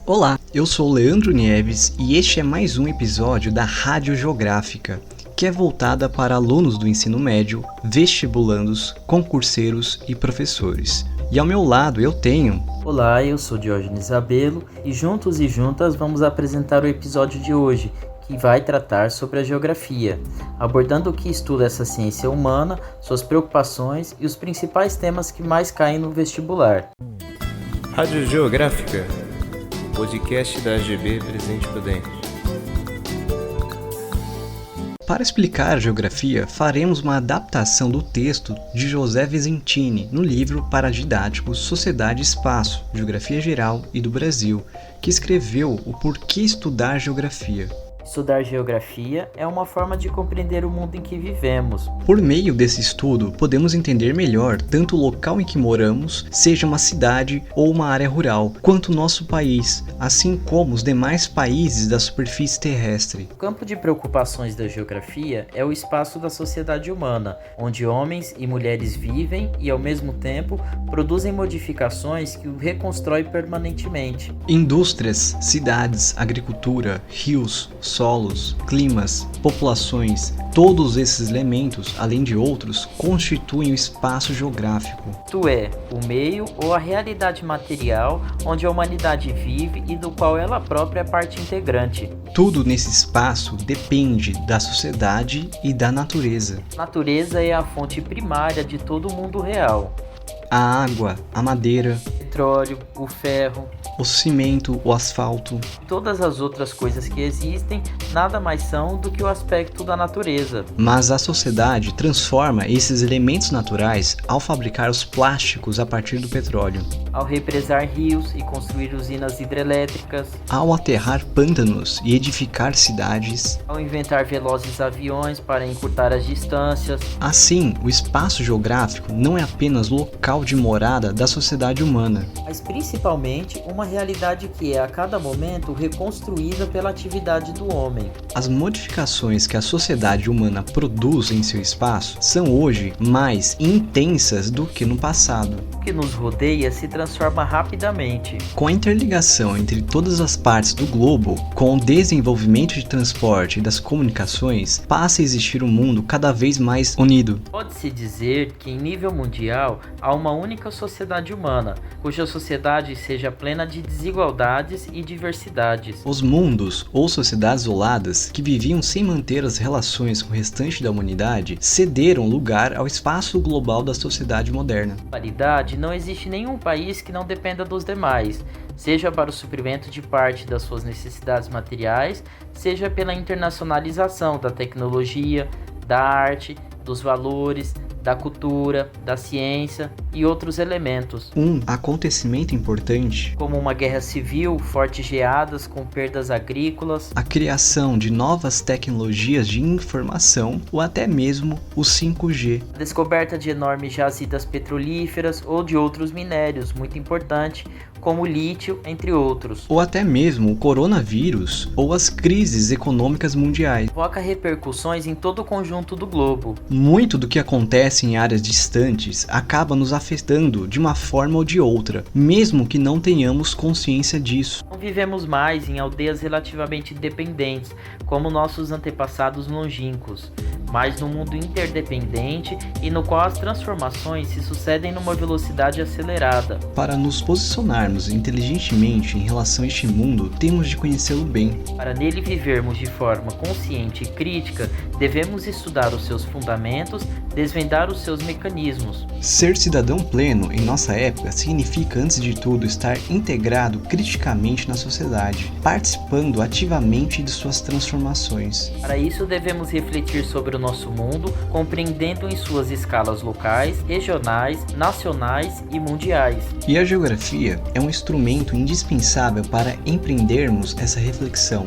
Olá, eu sou Leandro Nieves e este é mais um episódio da Rádio Geográfica, que é voltada para alunos do ensino médio, vestibulandos, concurseiros e professores. E ao meu lado eu tenho... Olá, eu sou Diógenes Abelo e juntos e juntas vamos apresentar o episódio de hoje, que vai tratar sobre a geografia, abordando o que estuda essa ciência humana, suas preocupações e os principais temas que mais caem no vestibular. Rádio Geográfica, o podcast da AGB Presidente Prudente. Para explicar a geografia, faremos uma adaptação do texto de José Vizzentini no livro Paradidático Sociedade e Espaço, Geografia Geral e do Brasil, que escreveu o porquê estudar geografia. Estudar geografia é uma forma de compreender o mundo em que vivemos. Por meio desse estudo, podemos entender melhor tanto o local em que moramos, seja uma cidade ou uma área rural, quanto o nosso país, assim como os demais países da superfície terrestre. O campo de preocupações da geografia é o espaço da sociedade humana, onde homens e mulheres vivem e, ao mesmo tempo, produzem modificações que o reconstrói permanentemente. Indústrias, cidades, agricultura, rios, solos, climas, populações, todos esses elementos, além de outros, constituem o espaço geográfico. Isto é, o meio ou a realidade material onde a humanidade vive e do qual ela própria é parte integrante. Tudo nesse espaço depende da sociedade e da natureza. A natureza é a fonte primária de todo o mundo real. A água, a madeira, O petróleo, o ferro, o cimento, o asfalto. todas as outras coisas que existem nada mais são do que o aspecto da natureza. Mas a sociedade transforma esses elementos naturais ao fabricar os plásticos a partir do petróleo, Ao represar rios e construir usinas hidrelétricas, ao aterrar pântanos e edificar cidades. ao inventar velozes aviões para encurtar as distâncias, Assim, o espaço geográfico não é apenas local de morada da sociedade humana. mas principalmente uma realidade que é a cada momento reconstruída pela atividade do homem. As modificações que a sociedade humana produz em seu espaço são hoje mais intensas do que no passado. O que nos rodeia se transforma rapidamente. Com a interligação entre todas as partes do globo, com o desenvolvimento de transporte e das comunicações, passa a existir um mundo cada vez mais unido. Pode-se dizer que em nível mundial há uma única sociedade humana, cuja sociedade seja plena de desigualdades e diversidades. Os mundos ou sociedades isoladas que viviam sem manter as relações com o restante da humanidade cederam lugar ao espaço global da sociedade moderna. Na atualidade, não existe nenhum país que não dependa dos demais, seja para o suprimento de parte das suas necessidades materiais, seja pela internacionalização da tecnologia, da arte, dos valores, da cultura, da ciência e outros elementos, Um acontecimento importante, como uma guerra civil, fortes geadas com perdas agrícolas, a criação de novas tecnologias de informação ou até mesmo o 5G. a descoberta de enormes jazidas petrolíferas ou de outros minérios muito importantes, como o lítio, entre outros. Ou até mesmo o coronavírus ou as crises econômicas mundiais. Provoca repercussões em todo o conjunto do globo. Muito do que acontece em áreas distantes acaba nos afetando de uma forma ou de outra, mesmo que não tenhamos consciência disso. Não vivemos mais em aldeias relativamente dependentes, como nossos antepassados longínquos, mas num mundo interdependente e no qual as transformações se sucedem numa velocidade acelerada. Para nos posicionarmos inteligentemente em relação a este mundo, temos de conhecê-lo bem. Para nele vivermos de forma consciente e crítica, devemos estudar os seus fundamentos, desvendar os seus mecanismos. Ser cidadão pleno em nossa época significa, antes de tudo, estar integrado criticamente na sociedade, participando ativamente de suas transformações. Para isso, devemos refletir sobre o nosso mundo, compreendendo em suas escalas locais, regionais, nacionais e mundiais. E a geografia é um instrumento indispensável para empreendermos essa reflexão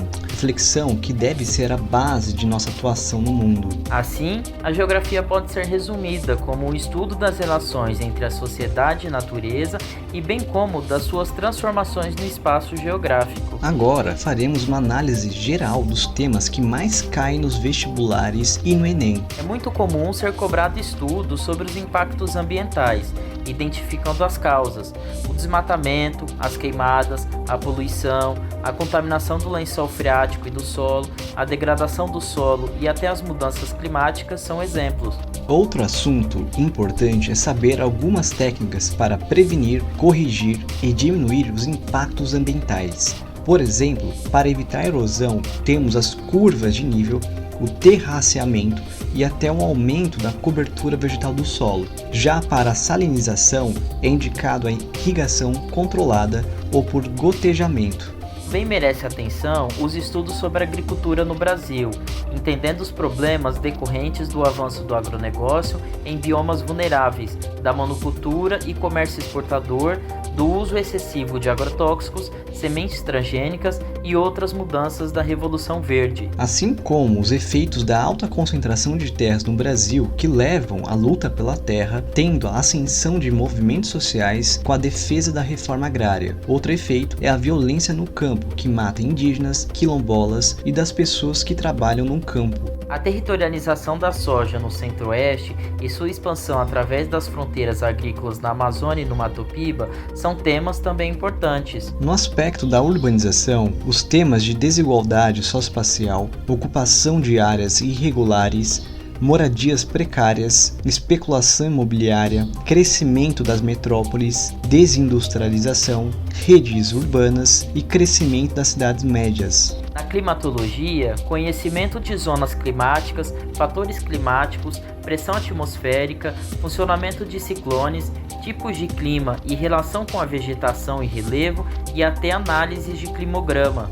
que deve ser a base de nossa atuação no mundo. Assim, a geografia pode ser resumida como o estudo das relações entre a sociedade e a natureza e bem como das suas transformações no espaço geográfico. Agora faremos uma análise geral dos temas que mais caem nos vestibulares e no Enem. É muito comum ser cobrado estudos sobre os impactos ambientais, identificando as causas: o desmatamento, as queimadas, a poluição, a contaminação do lençol freático e do solo, a degradação do solo e até as mudanças climáticas são exemplos. Outro assunto importante é saber algumas técnicas para prevenir, corrigir e diminuir os impactos ambientais. Por exemplo, para evitar a erosão, temos as curvas de nível, o terraceamento e até um aumento da cobertura vegetal do solo. Já para a salinização, é indicado a irrigação controlada ou por gotejamento. Bem merece atenção os estudos sobre a agricultura no Brasil, entendendo os problemas decorrentes do avanço do agronegócio em biomas vulneráveis, da monocultura e comércio exportador, do uso excessivo de agrotóxicos, sementes transgênicas e outras mudanças da Revolução Verde. Assim como os efeitos da alta concentração de terras no Brasil que levam à luta pela terra, tendo a ascensão de movimentos sociais com a defesa da reforma agrária. Outro efeito é a violência no campo, que mata indígenas, quilombolas e das pessoas que trabalham no campo. A territorialização da soja no Centro-Oeste e sua expansão através das fronteiras agrícolas na Amazônia e no Mato Piba são temas também importantes. No aspecto da urbanização, os temas de desigualdade socioespacial, ocupação de áreas irregulares, moradias precárias, especulação imobiliária, crescimento das metrópoles, desindustrialização, redes urbanas e crescimento das cidades médias. Na climatologia, conhecimento de zonas climáticas, fatores climáticos, pressão atmosférica, funcionamento de ciclones, tipos de clima e relação com a vegetação e relevo e até análises de climograma.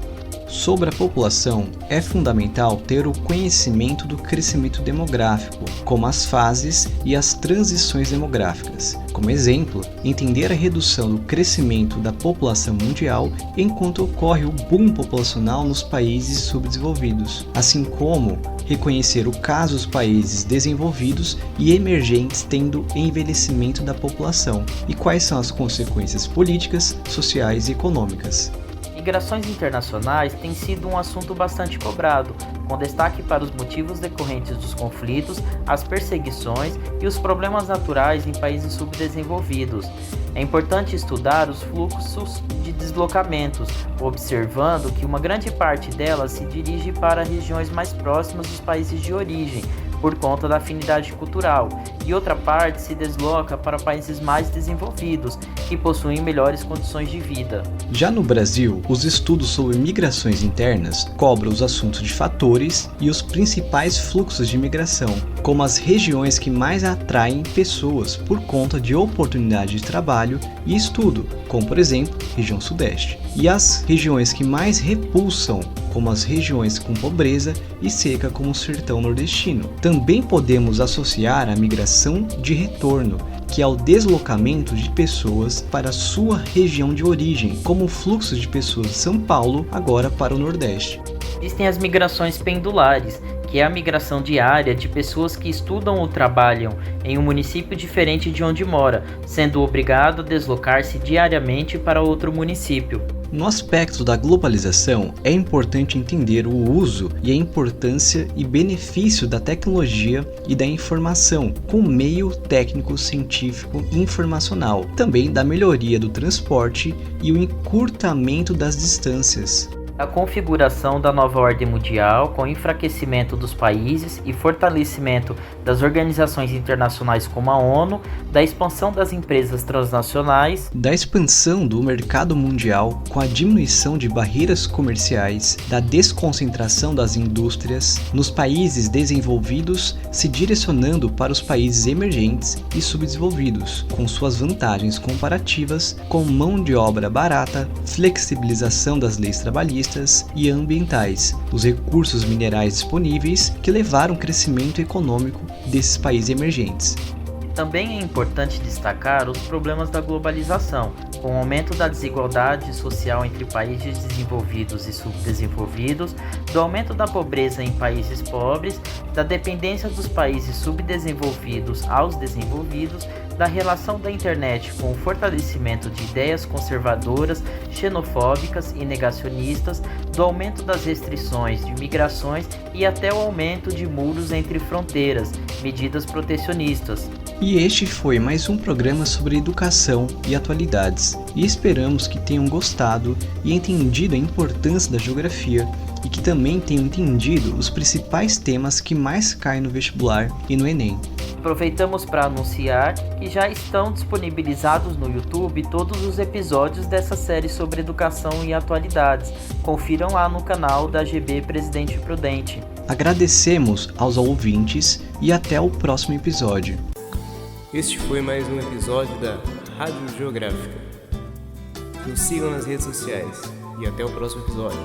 Sobre a população, é fundamental ter o conhecimento do crescimento demográfico, como as fases e as transições demográficas. Como exemplo, entender a redução do crescimento da população mundial enquanto ocorre o boom populacional nos países subdesenvolvidos, assim como reconhecer o caso dos países desenvolvidos e emergentes tendo envelhecimento da população e quais são as consequências políticas, sociais e econômicas. Migrações internacionais têm sido um assunto bastante cobrado, com destaque para os motivos decorrentes dos conflitos, as perseguições e os problemas naturais em países subdesenvolvidos. É importante estudar os fluxos de deslocamentos, observando que uma grande parte delas se dirige para regiões mais próximas dos países de origem, por conta da afinidade cultural, e outra parte se desloca para países mais desenvolvidos, que possuem melhores condições de vida. Já no Brasil, os estudos sobre migrações internas cobrem os assuntos de fatores e os principais fluxos de migração, como as regiões que mais atraem pessoas por conta de oportunidade de trabalho e estudo, como por exemplo, região sudeste, e as regiões que mais repulsam, como as regiões com pobreza e seca como o sertão nordestino. Também podemos associar a migração de retorno, que é o deslocamento de pessoas para sua região de origem, como o fluxo de pessoas de São Paulo agora para o Nordeste. Existem as migrações pendulares, que é a migração diária de pessoas que estudam ou trabalham em um município diferente de onde mora, sendo obrigado a deslocar-se diariamente para outro município. No aspecto da globalização, é importante entender o uso e a importância e benefício da tecnologia e da informação como meio técnico, científico e informacional, também da melhoria do transporte e o encurtamento das distâncias. A configuração da nova ordem mundial, com enfraquecimento dos países e fortalecimento das organizações internacionais como a ONU, da expansão das empresas transnacionais, da expansão do mercado mundial com a diminuição de barreiras comerciais, da desconcentração das indústrias nos países desenvolvidos, se direcionando para os países emergentes e subdesenvolvidos, com suas vantagens comparativas com mão de obra barata, flexibilização das leis trabalhistas e ambientais, os recursos minerais disponíveis que levaram ao crescimento econômico desses países emergentes. Também é importante destacar os problemas da globalização, com o aumento da desigualdade social entre países desenvolvidos e subdesenvolvidos, do aumento da pobreza em países pobres, da dependência dos países subdesenvolvidos aos desenvolvidos, da relação da internet com o fortalecimento de ideias conservadoras, xenofóbicas e negacionistas, do aumento das restrições de migrações e até o aumento de muros entre fronteiras, medidas protecionistas. E este foi mais um programa sobre educação e atualidades. E esperamos que tenham gostado e entendido a importância da geografia e que também tenham entendido os principais temas que mais caem no vestibular e no Enem. Aproveitamos para anunciar que já estão disponibilizados no YouTube todos os episódios dessa série sobre educação e atualidades. Confiram lá no canal da GB Presidente Prudente. Agradecemos aos ouvintes e até o próximo episódio. Este foi mais um episódio da Rádio Geográfica. Nos sigam nas redes sociais e até o próximo episódio.